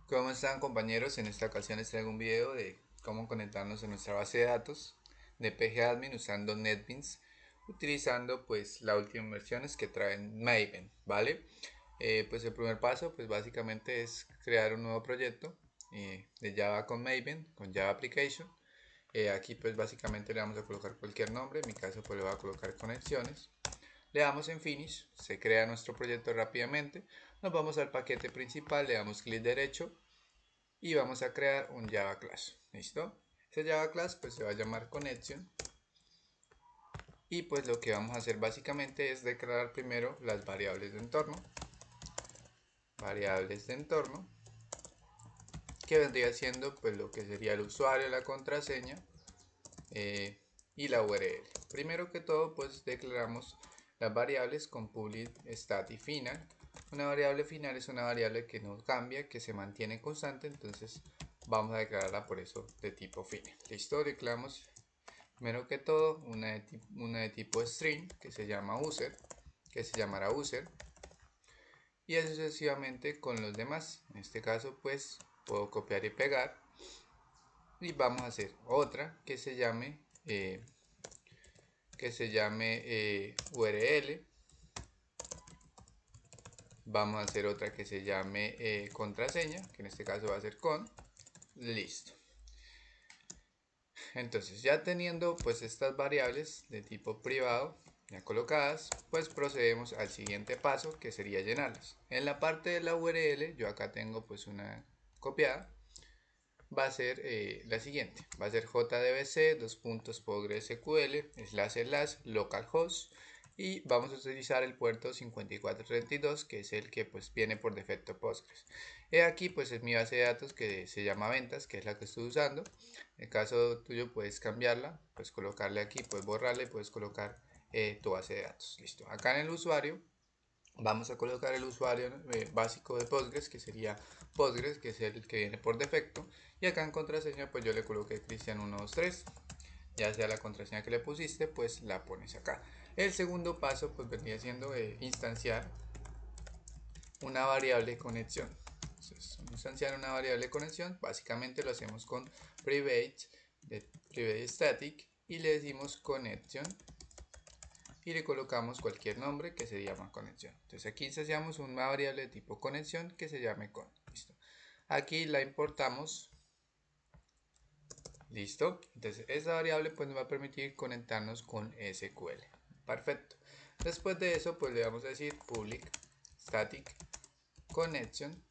¿Cómo están, compañeros? En esta ocasión les traigo un video de cómo conectarnos a nuestra base de datos de PGAdmin usando NetBeans, utilizando pues la última versiones que traen Maven, ¿vale? Pues el primer paso pues básicamente es crear un nuevo proyecto de Java con Maven, con Java Application. Aquí pues básicamente le vamos a colocar cualquier nombre, en mi caso pues le voy a colocar conexiones. Le damos en Finish, se crea nuestro proyecto rápidamente. Nos vamos al paquete principal, le damos clic derecho y vamos a crear un Java Class. ¿Listo? Ese Java Class pues se va a llamar Connection. Y pues lo que vamos a hacer básicamente es declarar primero las variables de entorno. Variables de entorno, que vendría siendo pues lo que sería el usuario, la contraseña y la URL. Primero que todo pues declaramos las variables con public, stat y final. Una variable final es una variable que no cambia, que se mantiene constante, entonces vamos a declararla por eso de tipo final. Listo, declaramos primero que todo una de tipo string que se llama user, que se llamará user, y así sucesivamente con los demás. En este caso pues puedo copiar y pegar, y vamos a hacer otra que se llame URL. Vamos a hacer otra que se llame contraseña, que en este caso va a ser con. Listo. Entonces ya teniendo pues estas variables de tipo privado ya colocadas, pues procedemos al siguiente paso, que sería llenarlas. En la parte de la URL yo acá tengo pues una copiada. Va a ser la siguiente, va a ser jdbc postgresql localhost, y vamos a utilizar el puerto 5432, que es el que pues viene por defecto Postgres. Aquí pues es mi base de datos que se llama ventas, que es la que estoy usando. En el caso tuyo puedes cambiarla, pues colocarle aquí, puedes borrarle, puedes colocar tu base de datos. Listo. Acá en el usuario vamos a colocar el usuario básico de Postgres, que sería Postgres, que es el que viene por defecto. Y acá en contraseña pues yo le coloqué Cristian123. Ya sea la contraseña que le pusiste, pues la pones acá. El segundo paso pues vendría siendo instanciar una variable conexión. Entonces, instanciar una variable conexión, básicamente lo hacemos con private, de private static, y le decimos connection y le colocamos cualquier nombre que se llama conexión. Entonces aquí instanciamos una variable de tipo conexión que se llame con. Listo. Aquí la importamos. Listo. Entonces esta variable pues nos va a permitir conectarnos con SQL. Perfecto. Después de eso pues le vamos a decir public static connection.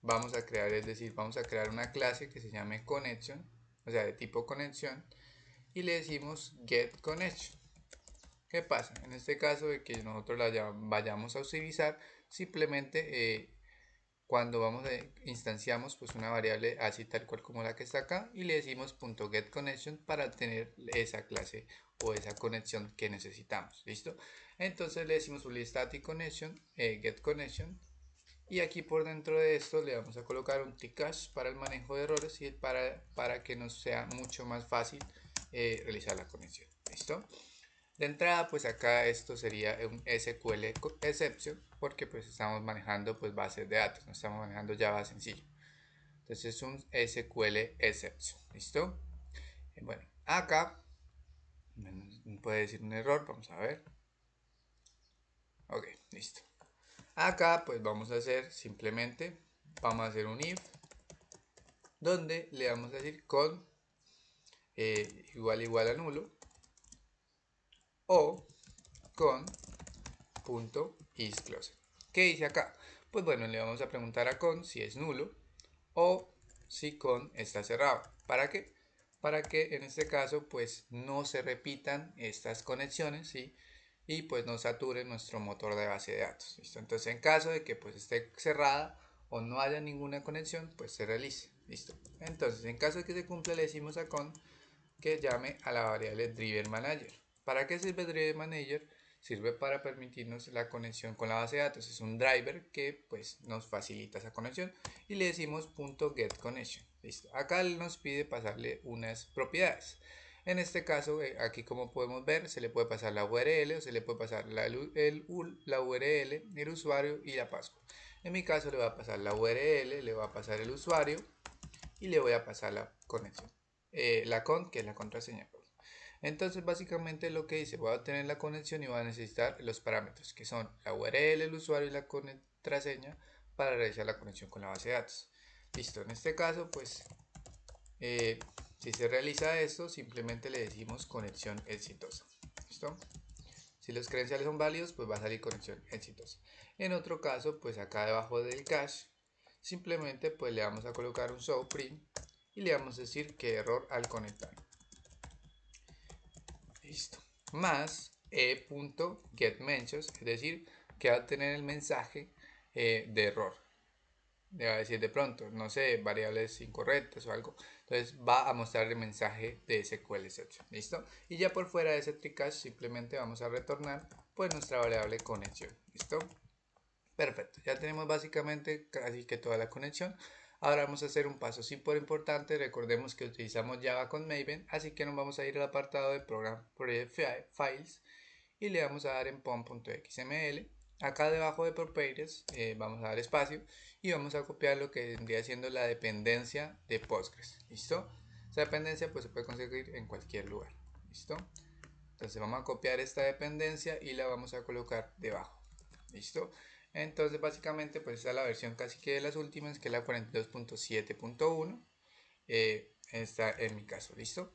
Vamos a crear, es decir, vamos a crear una clase que se llame connection, o sea, de tipo conexión, y le decimos get connection. ¿Qué pasa? En este caso de que nosotros la vayamos a utilizar, simplemente cuando instanciamos pues una variable así tal cual como la que está acá, y le decimos .getConnection para tener esa clase o esa conexión que necesitamos. ¿Listo? Entonces le decimos static connection, getConnection, y aquí por dentro de esto le vamos a colocar un tcache para el manejo de errores y para que nos sea mucho más fácil realizar la conexión. ¿Listo? De entrada pues acá esto sería un SQL exception, porque pues estamos manejando pues bases de datos, no estamos manejando Java sencillo. Entonces es un SQL exception. ¿Listo? Bueno, acá puede decir un error, vamos a ver. Ok, listo. Acá pues vamos a hacer simplemente, vamos a hacer un if, donde le vamos a decir con igual a nulo, o con punto isClosed. ¿Qué dice acá? Pues bueno, le vamos a preguntar a con si es nulo o si con está cerrado. ¿Para qué? Para que en este caso pues no se repitan estas conexiones, ¿sí? Y pues no sature nuestro motor de base de datos. ¿Listo? Entonces en caso de que pues esté cerrada o no haya ninguna conexión, pues se realice. ¿Listo? Entonces en caso de que se cumpla, le decimos a con que llame a la variable driver manager. ¿Para qué sirve driver manager? Sirve para permitirnos la conexión con la base de datos. Es un driver que pues nos facilita esa conexión, y le decimos .getConnection. Listo. Acá nos pide pasarle unas propiedades. En este caso, aquí como podemos ver, se le puede pasar la URL o se le puede pasar la URL, el usuario y la password. En mi caso le voy a pasar la URL, le voy a pasar el usuario y le voy a pasar la conexión, que es la contraseña. Entonces básicamente lo que dice, voy a obtener la conexión y voy a necesitar los parámetros que son la URL, el usuario y la contraseña para realizar la conexión con la base de datos. Listo, en este caso pues si se realiza esto simplemente le decimos conexión exitosa. ¿Listo? Si los credenciales son válidos pues va a salir conexión exitosa. En otro caso pues acá debajo del cache simplemente pues le vamos a colocar un show print y le vamos a decir que error al conectar. Listo. Más e.getMentions, es decir, que va a tener el mensaje de error. Le va a decir de pronto, no sé, variables incorrectas o algo. Entonces va a mostrar el mensaje de SQL exception. ¿Listo? Y ya por fuera de ese tricache simplemente vamos a retornar pues nuestra variable conexión. ¿Listo? Perfecto, ya tenemos básicamente casi que toda la conexión. Ahora vamos a hacer un paso súper importante. Recordemos que utilizamos Java con Maven, así que nos vamos a ir al apartado de Program Project Files y le vamos a dar en pom.xml. Acá debajo de Properties vamos a dar espacio y vamos a copiar lo que vendría siendo la dependencia de Postgres. ¿Listo? Esa dependencia pues se puede conseguir en cualquier lugar. ¿Listo? Entonces vamos a copiar esta dependencia y la vamos a colocar debajo. ¿Listo? Entonces básicamente pues esta es la versión casi que de las últimas, que es la 42.7.1. Está en mi caso. ¿Listo?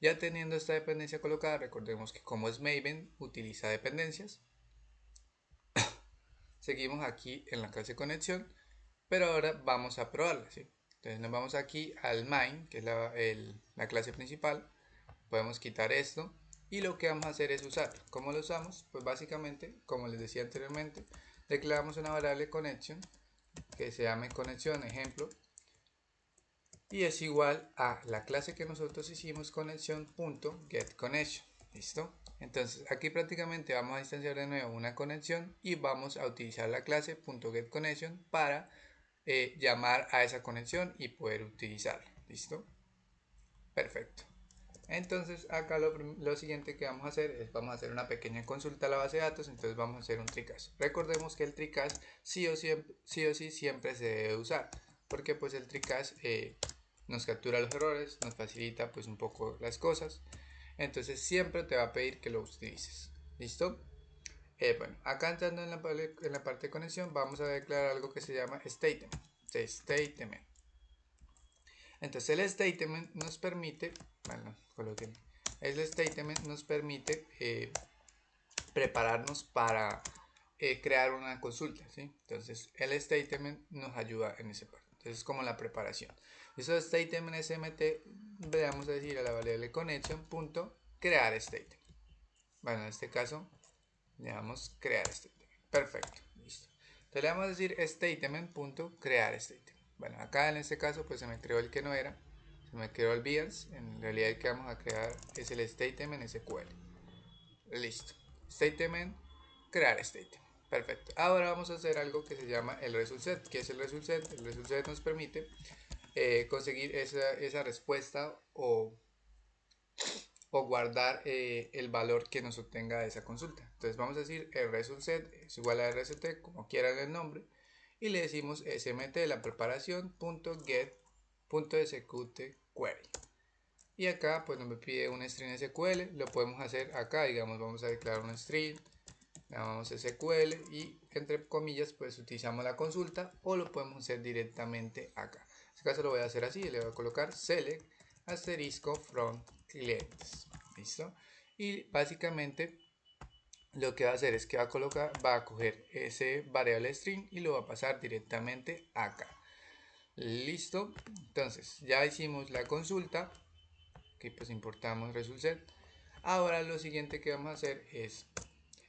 Ya teniendo esta dependencia colocada, recordemos que como es Maven, utiliza dependencias. Seguimos aquí en la clase conexión, pero ahora vamos a probarla. ¿Sí? Entonces nos vamos aquí al main, que es la clase principal. Podemos quitar esto y lo que vamos a hacer es usar. ¿Cómo lo usamos? Pues básicamente, como les decía anteriormente, declaramos una variable connection que se llame conexión ejemplo y es igual a la clase que nosotros hicimos conexión.getConnection. ¿Listo? Entonces aquí prácticamente vamos a instanciar de nuevo una conexión y vamos a utilizar la clase .getConnection para llamar a esa conexión y poder utilizarla. ¿Listo? Perfecto. Entonces acá lo siguiente que vamos a hacer es vamos a hacer una pequeña consulta a la base de datos. Entonces vamos a hacer un tricache. Recordemos que el tricache sí o sí siempre se debe usar, porque pues el tricache nos captura los errores, nos facilita pues un poco las cosas. Entonces siempre te va a pedir que lo utilices. ¿Listo? Bueno, acá entrando en la parte de conexión vamos a declarar algo que se llama statement. Entonces el statement nos permite, bueno, coloquen, el statement nos permite prepararnos para crear una consulta, ¿sí? Entonces el statement nos ayuda en ese parte. Entonces es como la preparación. Eso statement smt, vamos a decir a la variable connection.crear statement. Bueno, en este caso le damos crear statement. Perfecto, listo. Entonces le vamos a decir statement.crear statement. Bueno, acá en este caso pues se me creó el que no era, se me creó el BIAS. En realidad el que vamos a crear es el statement SQL. Listo. Statement, crear statement. Perfecto. Ahora vamos a hacer algo que se llama el result set. ¿Qué es el result set? El result set nos permite conseguir esa respuesta o guardar el valor que nos obtenga de esa consulta. Entonces vamos a decir el result set es igual a rct, como quieran el nombre, y le decimos smt la preparación .get.execute query. Y acá pues nos me pide un string SQL, lo podemos hacer acá, digamos vamos a declarar un string, llamamos SQL y entre comillas pues utilizamos la consulta o lo podemos hacer directamente acá. En este caso lo voy a hacer así, le voy a colocar select asterisco from clientes. ¿Listo? Y básicamente lo que va a hacer es que va a coger ese variable string y lo va a pasar directamente acá. Listo. Entonces ya hicimos la consulta, que pues importamos result set. Ahora lo siguiente que vamos a hacer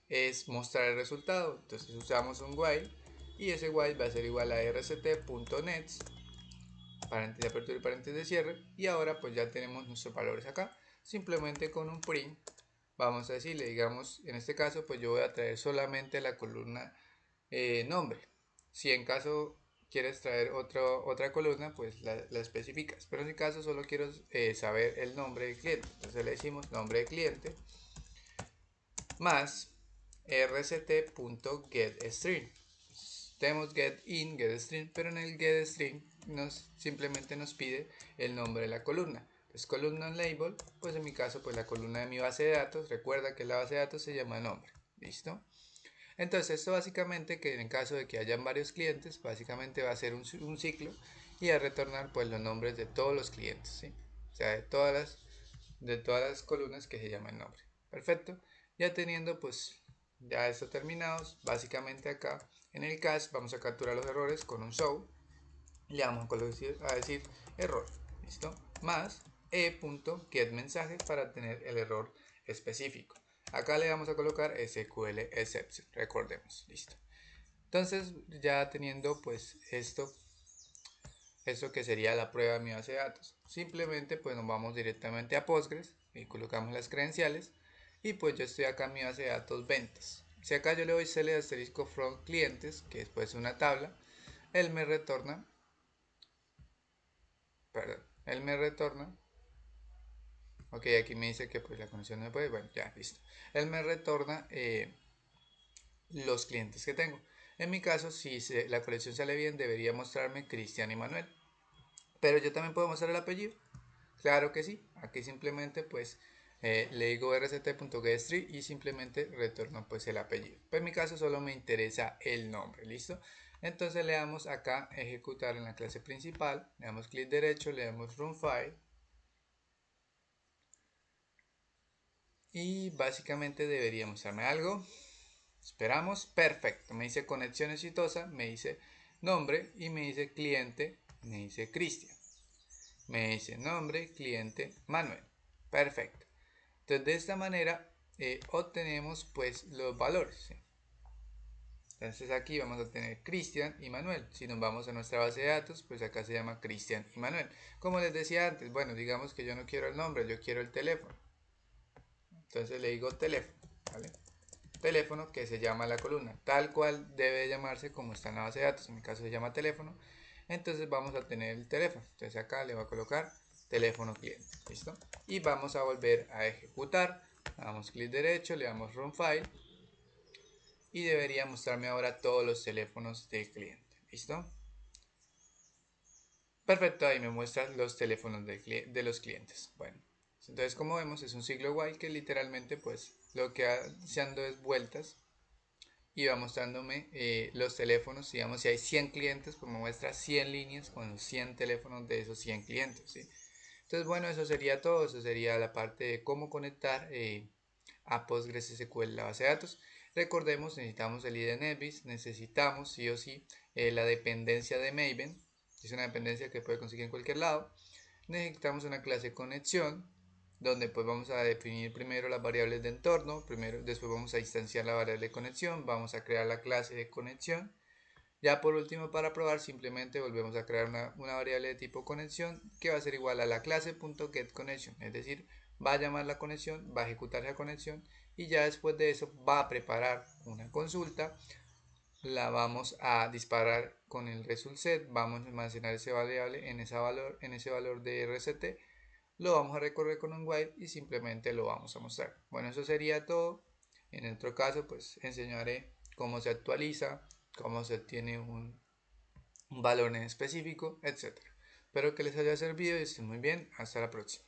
es mostrar el resultado. Entonces usamos un while y ese while va a ser igual a rct.nets, paréntesis de apertura y paréntesis de cierre, y ahora pues ya tenemos nuestros valores acá. Simplemente con un print vamos a decirle, digamos, en este caso pues yo voy a traer solamente la columna nombre. Si en caso quieres traer otra columna, pues la especificas, pero en mi caso solo quiero saber el nombre del cliente. Entonces le decimos nombre de cliente más rct.getString. tenemos getIn, getString, pero en el getString simplemente nos pide el nombre de la columna. Entonces columna label, pues en mi caso pues la columna de mi base de datos, recuerda que la base de datos se llama nombre, ¿listo? Entonces esto básicamente, que en caso de que hayan varios clientes, básicamente va a ser un ciclo y a retornar pues los nombres de todos los clientes, ¿sí? O sea, de todas las columnas que se llaman nombre. Perfecto. Ya teniendo pues ya esto terminados, básicamente acá en el cache vamos a capturar los errores con un show. Le vamos a decir error, ¿listo? Más e.getMensaje para tener el error específico. Acá le vamos a colocar SQL exception, recordemos, listo. Entonces ya teniendo pues esto que sería la prueba de mi base de datos, simplemente pues nos vamos directamente a Postgres y colocamos las credenciales y pues yo estoy acá en mi base de datos ventas. Si acá yo le doy select asterisco from clientes, que después es una tabla, él me retorna, ok, aquí me dice que pues la conexión no puede, bueno, ya, listo. Él me retorna los clientes que tengo. En mi caso, si la colección sale bien, debería mostrarme Cristian y Manuel. Pero yo también puedo mostrar el apellido. Claro que sí. Aquí simplemente pues le digo rct.getString y simplemente retorno pues el apellido. Pero en mi caso solo me interesa el nombre, ¿listo? Entonces le damos acá ejecutar en la clase principal, le damos clic derecho, le damos run file. Y básicamente debería mostrarme algo. Esperamos, perfecto, me dice conexión exitosa, me dice nombre y me dice cliente, me dice Cristian, me dice nombre, cliente Manuel, perfecto. Entonces de esta manera obtenemos pues los valores, ¿sí? Entonces aquí vamos a tener Cristian y Manuel. Si nos vamos a nuestra base de datos, pues acá se llama Cristian y Manuel. Como les decía antes, bueno, digamos que yo no quiero el nombre, yo quiero el teléfono. Entonces le digo teléfono, ¿vale? Teléfono, que se llama la columna, tal cual debe llamarse como está en la base de datos. En mi caso se llama teléfono. Entonces vamos a tener el teléfono. Entonces acá le voy a colocar teléfono cliente, ¿listo? Y vamos a volver a ejecutar. Damos clic derecho, le damos run file y debería mostrarme ahora todos los teléfonos del cliente, ¿listo? Perfecto, ahí me muestra los teléfonos de los clientes. Bueno, entonces como vemos es un ciclo while que literalmente pues lo que haciendo es vueltas y va mostrándome los teléfonos. Digamos, si hay 100 clientes, pues me muestra 100 líneas con los 100 teléfonos de esos 100 clientes, ¿sí? Entonces, bueno, eso sería todo. Eso sería la parte de cómo conectar a PostgreSQL la base de datos. Recordemos, necesitamos el ID de NetBeans, necesitamos sí o sí la dependencia de Maven, es una dependencia que puede conseguir en cualquier lado. Necesitamos una clase conexión, donde pues vamos a definir primero las variables de entorno, después vamos a instanciar la variable de conexión, vamos a crear la clase de conexión. Ya por último, para probar, simplemente volvemos a crear una variable de tipo conexión que va a ser igual a la clase.getConnection, es decir, va a llamar la conexión, va a ejecutar la conexión y ya después de eso va a preparar una consulta, la vamos a disparar con el result set, vamos a almacenar ese variable en ese valor de RCT, lo vamos a recorrer con un while y simplemente lo vamos a mostrar. Bueno, eso sería todo. En otro caso pues enseñaré cómo se actualiza, cómo se obtiene un valor en específico, etc. Espero que les haya servido y estén muy bien. Hasta la próxima.